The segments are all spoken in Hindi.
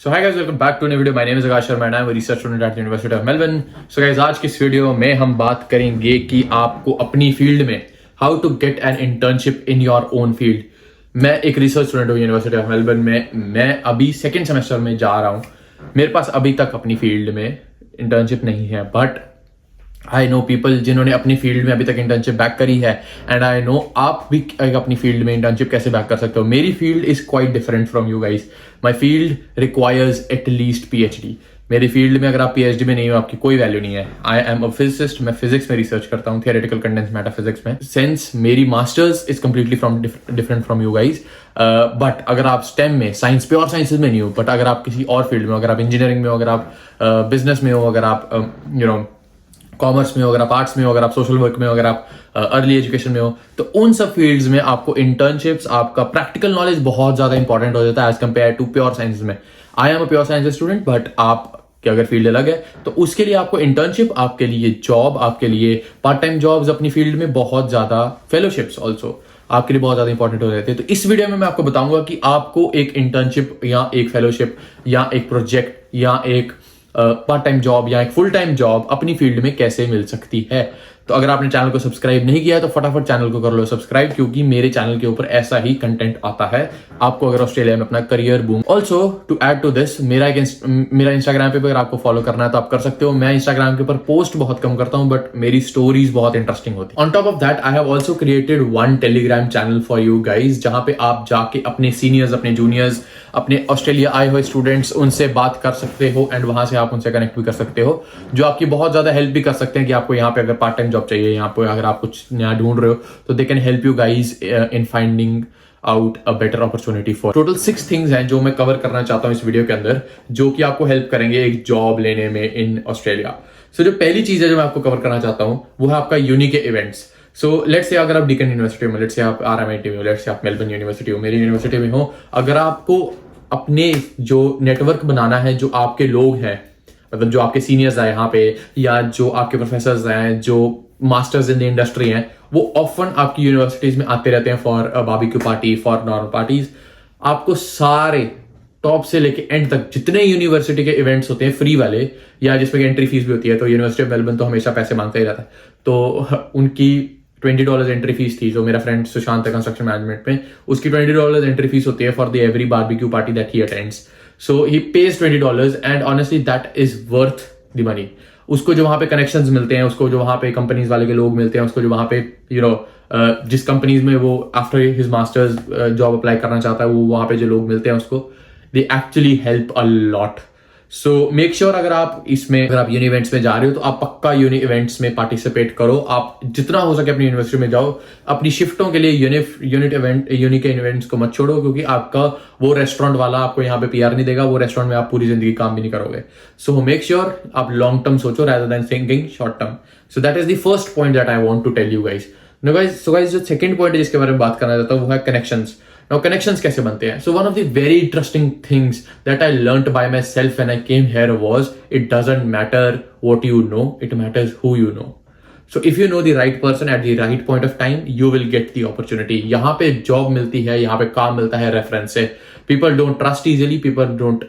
So hi guys, welcome back to a new video. My name is Akash Sharma and I am a research student at the University of Melbourne. So guys, आज की इस वीडियो में हम बात करेंगे कि आपको अपनी फील्ड में how to get an internship in your own field. मैं एक रिसर्च स्टूडेंट हूँ यूनिवर्सिटी ऑफ मेलबर्न में. मैं अभी सेकेंड सेमेस्टर में जा रहा हूँ. मेरे पास अभी तक अपनी फील्ड में इंटर्नशिप नहीं है, बट आई नो पीपल जिन्होंने अपनी फील्ड में अभी तक इंटर्नशिप बैक करी है, एंड आई नो आप भी अपनी फील्ड में इंटर्नशिप कैसे बैक कर सकते हो. मेरी field is quite different from you guys. My field requires at least PhD. मेरी फील्ड में अगर आप पीएचडी में नहीं हो, आपकी कोई वैल्यू नहीं है. आई एम अ फिजिसिस्ट. मैं फिजिक्स में रिसर्च करता हूँ, थियोरेटिकल कंडेंस्ड मैटर फिजिक्स में. सिंस मेरी masters is completely from different from you guys. But अगर आप स्टेम में, साइंस प्योर साइंसेज में नहीं हो, बट अगर आप किसी और फील्ड में, अगर आप इंजीनियरिंग में हो, अगर आप बिजनेस में हो, अगर आप कॉमर्स में हो, अगर आप आर्ट्स में हो, अगर आप सोशल वर्क में हो, अगर आप अर्ली एजुकेशन में हो, तो उन सब फील्ड्स में आपको इंटर्नशिप्स, आपका प्रैक्टिकल नॉलेज बहुत ज्यादा इंपॉर्टेंट हो जाता है as compare to pure science में. I am a pure science student, but आप की अगर फील्ड अलग है तो उसके लिए आपको इंटर्नशिप, आपके लिए जॉब, आपके लिए पार्ट टाइम जॉब्स अपनी फील्ड में बहुत ज्यादा, फेलोशिप्स ऑल्सो आपके लिए बहुत ज्यादा इंपॉर्टेंट हो जाते हैं. तो इस वीडियो में मैं आपको बताऊंगा कि आपको एक इंटर्नशिप या एक फेलोशिप या एक प्रोजेक्ट या एक पार्ट टाइम जॉब या एक फुल टाइम जॉब अपनी फील्ड में कैसे मिल सकती है. तो अगर आपने चैनल को सब्सक्राइब नहीं किया है तो फटाफट चैनल को कर लो सब्सक्राइब, क्योंकि मेरे चैनल के ऊपर ऐसा ही कंटेंट आता है आपको अगर ऑस्ट्रेलिया में अपना career boom. Also to add to this, मेरा इंस्टाग्राम पे अगर आपको फॉलो करना है तो आप कर सकते हो. मैं इंस्टाग्राम के ऊपर पोस्ट बहुत कम करता हूं, बट मेरी स्टोरीज बहुत इंटरेस्टिंग होती है. On top of that, I have also created one Telegram channel for you guys, जहां पे आप जाके अपने सीनियर्स, अपने जूनियर्स, अपने ऑस्ट्रेलिया आए हुए स्टूडेंट्स, उनसे बात कर सकते हो एंड वहां से आप उनसे कनेक्ट भी कर सकते हो, जो आपकी बहुत ज्यादा हेल्प भी कर सकते हैं कि आपको यहाँ पे अगर पार्ट टाइम जॉब चाहिए, यहाँ पे अगर आप कुछ नया ढूंढ रहे हो, तो they can help you guys in finding out a better opportunity for. Total 6 things हैं जो मैं कवर करना चाहता हूं इस वीडियो के अंदर, जो कि आपको हेल्प करेंगे एक जॉब लेने में इन ऑस्ट्रेलिया. सो जो पहली चीज है जो मैं आपको कवर करना चाहता हूं वो है आपका unique events. So let's say अगर आप डीकन यूनिवर्सिटी में, लेट्स से आप RMIT में हो, लेट्स से आप मेलबर्न यूनिवर्सिटी हो, मेरी यूनिवर्सिटी में हो, अगर आपको अपने जो नेटवर्क बनाना है, जो आपके लोग हैं, मतलब जो आपके सीनियर्स हैं यहाँ पे, या जो आपके प्रोफेसर्स हैं, जो मास्टर्स इन द इंडस्ट्री हैं, वो ऑफन आपकी यूनिवर्सिटीज में आते रहते हैं for barbecue party, for normal parties. आपको सारे टॉप से लेके एंड तक जितने यूनिवर्सिटी के इवेंट्स होते हैं फ्री वाले, या जिसमें एंट्री फीस भी होती है, तो यूनिवर्सिटी ऑफ मेलबर्न तो हमेशा पैसे मांगता ही रहता है, तो उनकी $20 एंट्री फीस थी. जो मेरा फ्रेंड सुशांत है कंस्ट्रक्शन मैनेजमेंट में, उसकी $20 एंट्री फीस होती है for the every barbecue party that he attends. So he page $20 and honestly that is worth the money. उसको जो वहां पे कनेक्शंस मिलते हैं, उसको जो वहां पे कंपनीज वाले के लोग मिलते हैं, उसको जो वहां पे जिस कंपनीज में वो after his masters job apply करना चाहता है, वो वहां पे जो लोग मिलते हैं उसको, they actually help a lot. So make sure अगर आप यूनि इवेंट्स में जा रहे हो तो आप पक्का यूनि इवेंट्स में पार्टिसिपेट करो. आप जितना हो सके अपनी यूनिवर्सिटी में जाओ. अपनी शिफ्टों के लिए यूनिक इवेंट्स को मत छोड़ो, क्योंकि आपका वो रेस्टोरेंट वाला आपको यहाँ पे PR नहीं देगा. वो रेस्टोरेंट में आप पूरी जिंदगी काम भी नहीं करोगे. सो मेक श्योर आप लॉन्ग टर्म सोचो rather than thinking short term. So that is the first point that I want to tell you guys. Now guys, जो सेकंड पॉइंट है जिसके बारे में बात करना चाहता हूँ वो है कनेक्शंस. Now connections कैसे बनते हैं? So one of the very interesting things that I learnt by myself when I came here was it doesn't matter what you know, it matters who you know. So if you know the right person at the right point of time, you will get the opportunity. यहाँ पे जॉब मिलती है, यहाँ पे काम मिलता है रेफरेंस से. People don't trust easily. People don't,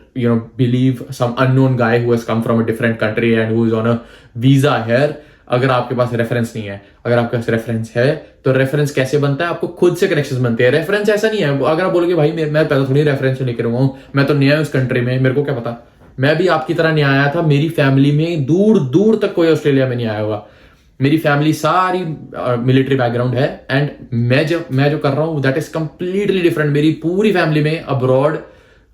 believe some unknown guy who has come from a different country and who is on a visa here. अगर आपके पास रेफरेंस नहीं है, अगर आपके पास रेफरेंस है, तो रेफरेंस कैसे बनता है? आपको खुद से कनेक्शंस बनते हैं. रेफरेंस ऐसा नहीं है अगर आप बोलोगे भाई मैं पहले थोड़ी रेफरेंस लेकर आऊंगा, मैं तो नया हूं उस कंट्री में, मेरे को क्या पता. मैं भी आपकी तरह नहीं आया था. मेरी फैमिली में दूर दूर तक कोई ऑस्ट्रेलिया में नहीं आया होगा. मेरी फैमिली सारी मिलिट्री बैकग्राउंड है, एंड मैं जो कर रहा हूं दैट इज कंप्लीटली डिफरेंट. मेरी पूरी फैमिली में अब्रॉड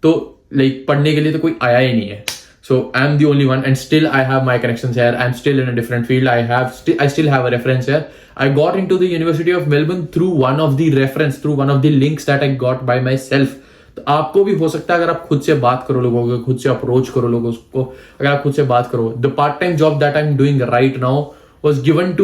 तो पढ़ने के लिए तो कोई आया ही नहीं है. So I'm the only one, and still I have my connections here. I'm still in a different field. I still have a reference here. I got into the University of Melbourne through one of the links that I got by myself. तो आपको भी हो सकता है अगर आप खुद से बात करो लोगों को, खुद से अप्रोच करो लोगों को, अगर आप खुद से बात करो. The part-time job that I'm doing right now was given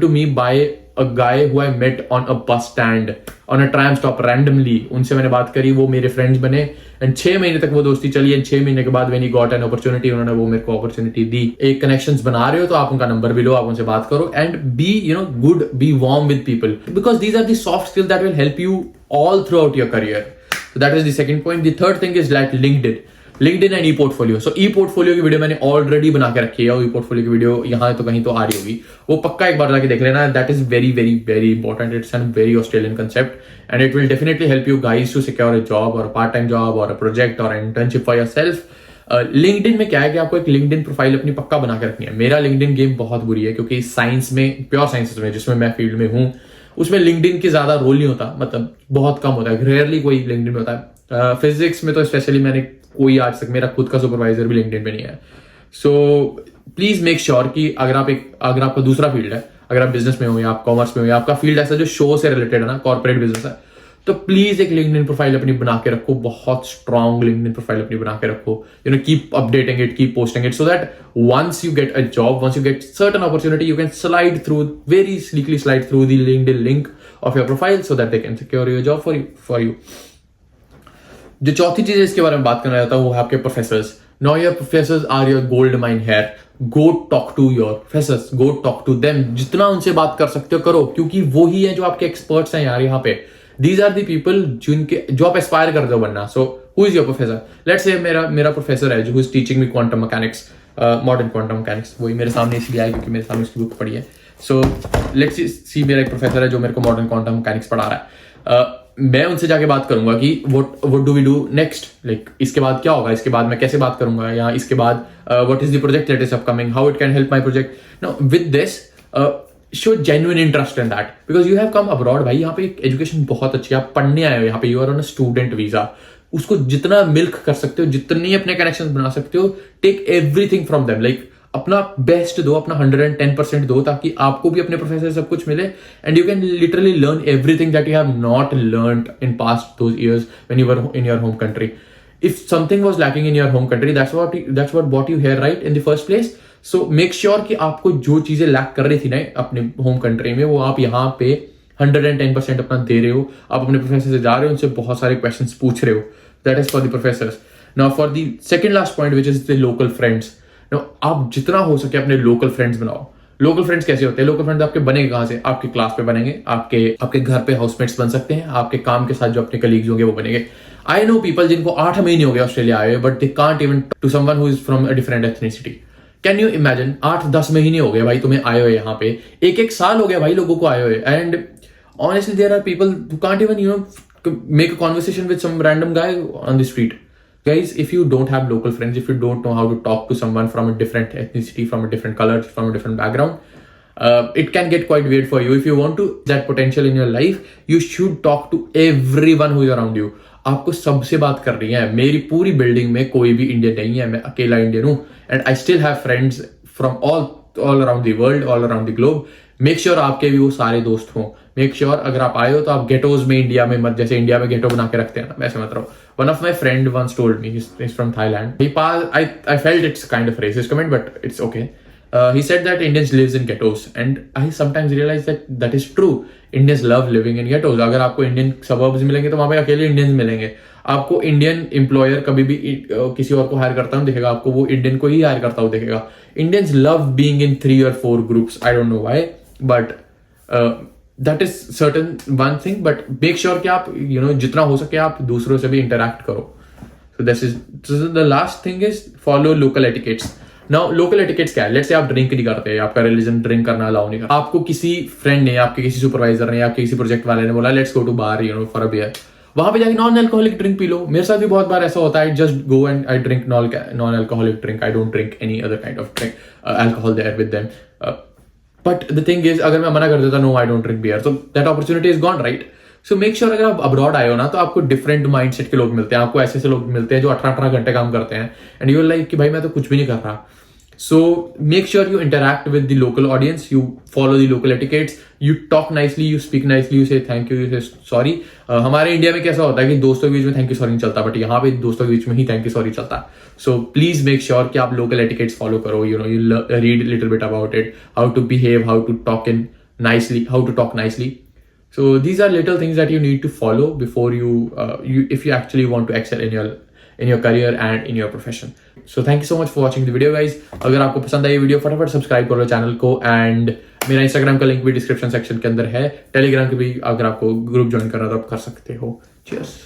to me by a guy who I met on a bus stand, on a tram stop randomly. उनसे मैंने बात करी, वो मेरे फ्रेंड्स बने, एंड 6 महीने तक वो दोस्ती चली. एंड 6 महीने के बाद when he got an opportunity, उन्होंने वो मेरे को अपॉर्चुनिटी दी. एक कनेक्शंस बना रहे हो तो आप उनका नंबर भी लो, आप उनसे बात करो, and be warm with people, because these are the soft skills that will help you all throughout your career. So that is the second point. The third thing is like LinkedIn. LinkedIn and E portfolio. So E portfolio की वीडियो मैंने ऑलरेडी बना के रखी है, और ई पोर्टफोलियो की वीडियो यहाँ तो कहीं तो आ रही होगी, वो पक्का एक बार जाके देख लेना। That is very very very important, it's an very Australian concept and it will definitely help you guys to secure a job और पार्ट टाइम जॉब और प्रोजेक्ट और इंटर्नशिप फॉर योरसेल्फ। लिंक्डइन में क्या है कि आपको एक लिंक्डइन प्रोफाइल अपनी पक्का बना के रखनी है। मेरा लिंक्डइन गेम बहुत बुरी है, क्योंकि साइंस में, प्योर साइंस में जिसमें मैं फील्ड में हूँ, उसमें लिंक्डइन की ज्यादा रोल नहीं होता, मतलब बहुत कम होता है, रेयरली कोई लिंक्डइन में होता है। फिजिक्स में तो स्पेशली मैंने कोई आज तक, मेरा खुद का सुपरवाइजर भी लिंक्डइन पे नहीं है। सो प्लीज मेक श्योर कि अगर आपका दूसरा फील्ड है, अगर आप बिजनेस में हो या आप कॉमर्स में हो या आपका फील्ड ऐसा जो शो से रिलेटेड है ना, कॉर्पोरेट बिजनेस है, तो प्लीज एक लिंक्डइन प्रोफाइल अपनी बना के रखो, बहुत स्ट्रॉन्ग लिंक्डइन प्रोफाइल अपनी बना के रखो। Keep updating it, keep posting it, so that once you get a job, once you get certain opportunity, you can slide through, very sleekly slide through the LinkedIn link of your profile so that they can secure your job for you. जो चौथी चीज इसके बारे में बात करना चाहता हूँ वो है आपके professors. Now your professors are your gold mine here. Go talk to your professors, go talk to them. जितना उनसे बात कर सकते हो करो, क्योंकि वो ही है जो आपके एक्सपर्ट्स हैं यार यहाँ पे। These are the people जो आप एस्पायर करते हो बनना। So who is your professor? Let's say मेरा प्रोफेसर है who is teaching me quantum mechanics, modern quantum mechanics। वही मेरे सामने इसलिए आया क्योंकि मेरे सामने उसकी बुक पढ़ी है। So let's see मेरा एक प्रोफेसर है जो मेरे को मॉडर्न क्वांटम मैकेनिक्स पढ़ा रहा है। मैं उनसे जाके बात करूंगा कि what do we do next, like इसके बाद क्या होगा, इसके बाद मैं कैसे बात करूंगा, या इसके बाद what is the project that is upcoming, how it can help my project. Now with this show genuine interest in that because you have come abroad। भाई यहाँ पे एजुकेशन बहुत अच्छी है, आप पढ़ने आए हो यहाँ पे, you are on a student visa. उसको जितना मिल्क कर सकते हो, जितनी अपने कनेक्शंस बना सकते हो, take everything from them, like अपना बेस्ट दो, अपना 110% दो, ताकि आपको भी अपने प्रोफेसर से सब कुछ मिले and you can literally learn everything that you have not learned in past those years when you were in your home country. If something was lacking in your home country, that's what brought you here, right, in the first place. So make sure कि आपको जो चीजें लैक कर रही थी ना अपने होम कंट्री में, वो आप यहाँ पे 110% अपना दे रहे हो। आप अपने प्रोफेसर से जा रहे हो, उनसे बहुत सारे क्वेश्चंस पूछ रहे हो। That is for the professors. Now for the second last point, which is the local friends. Now आप जितना हो सके अपने लोकल फ्रेंड्स बनाओ। लोकल फ्रेंड्स कैसे होते हैं? लोकल फ्रेंड्स आपके बनेंगे कहाँ से? आपके क्लास पे बनेंगे, आपके घर पे हाउसमेट्स बन सकते हैं, आपके काम के साथ जो अपने कलीग्स होंगे वो बनेंगे। आई नो पीपल जिनको 8 महीने हो गए ऑस्ट्रेलिया आए, but they can't even to someone who is from a different ethnicity. Can you imagine? 8-10 महीने हो गए भाई तुम्हें आए हुए यहाँ पे, एक साल हो गया भाई लोगों को आए हुए, and honestly there are people who can't even make a conversation with some random guy on the street. Guys, if you don't have local friends, if you don't know how to talk to someone from a different ethnicity, from a different color, from a different background, it can get quite weird for you. If you want to that potential in your life, you should talk to everyone who is around you. आपको सबसे बात करनी है। मेरी पूरी बिल्डिंग में कोई भी इंडियन नहीं है, मैं अकेला इंडियन हूँ, and I still have friends from all around the world, all around the globe. Make sure आपके भी वो सारे दोस्त हों। मेक श्योर अगर आप आए हो तो आप गेटोज में इंडिया में मत, जैसे इंडिया में गेटो बना के रखते हैं ना, वैसे मत रहो। One of my friend once told me, he's from Thailand. I felt it's kind of racist comment, but it's okay. He said that Indians lives in ghettos, and I sometimes realize that is true. Indians love living in ghettos. अगर आपको इंडियन suburbs मिलेंगे तो वहां पे अकेले इंडियंस मिलेंगे। आपको इंडियन एम्प्लॉयर कभी भी किसी और को हायर करता हूँ दिखेगा, आपको वो इंडियन को ही हायर करता हूँ दिखेगा। Indians love being in 3 or 4 groups. I don't know why, but that is certain one thing. But make sure कि आप जितना हो सके आप दूसरों से भी इंटरैक्ट करो। So this is the last thing is follow local etiquettes. Now local etiquettes क्या है? लेट्स से आप ड्रिंक नहीं करते, आपका रिलीजन ड्रिंक करना अलाउ नहीं करता, आपको किसी फ्रेंड ने, आपके किसी सुपरवाइजर ने, आपके किसी प्रोजेक्ट वाले ने बोला let's go to bar for a beer, वहां पे जाके नॉन अल्कोहलिक ड्रिंक पी लो। मेरे साथ भी बहुत बार ऐसा होता है, just go and I drink non alcoholic drink, I don't drink any other kind of drink alcohol there with them. But the thing is, अगर मैं मना कर देता no I don't drink beer, तो that opportunity is gone, right? So make sure अगर आप अब्रॉड आए हो ना, तो आपको डिफरेंट माइंडसेट के लोग मिलते हैं, आपको ऐसे लोग मिलते हैं जो 18 घंटे काम करते हैं, एंड यू आर लाइक कि भाई मैं तो कुछ भी नहीं कर रहा। So make sure you interact with the local audience, you follow the local etiquettes, you talk nicely, you speak nicely, you say thank you, you say sorry. हमारे इंडिया में कैसा होता है कि दोस्तों के बीच में थैंक यू सॉरी नहीं चलता, बट यहाँ पे दोस्तों के बीच में ही थैंक यू सॉरी चलता है। So please make sure कि आप local etiquettes follow करो, you read a little bit about it, how to behave, how to talk nicely. So these are little things that you need to follow before you if you actually want to excel in your career and in your profession. So thank you so much for watching the video guys. अगर आपको पसंद आई वीडियो फटाफट सब्सक्राइब करो चैनल को, एंड मेरा इंस्टाग्राम का लिंक भी डिस्क्रिप्शन सेक्शन के अंदर है, टेलीग्राम के भी अगर आपको ग्रुप ज्वाइन करना तो आप कर सकते हो। Cheers.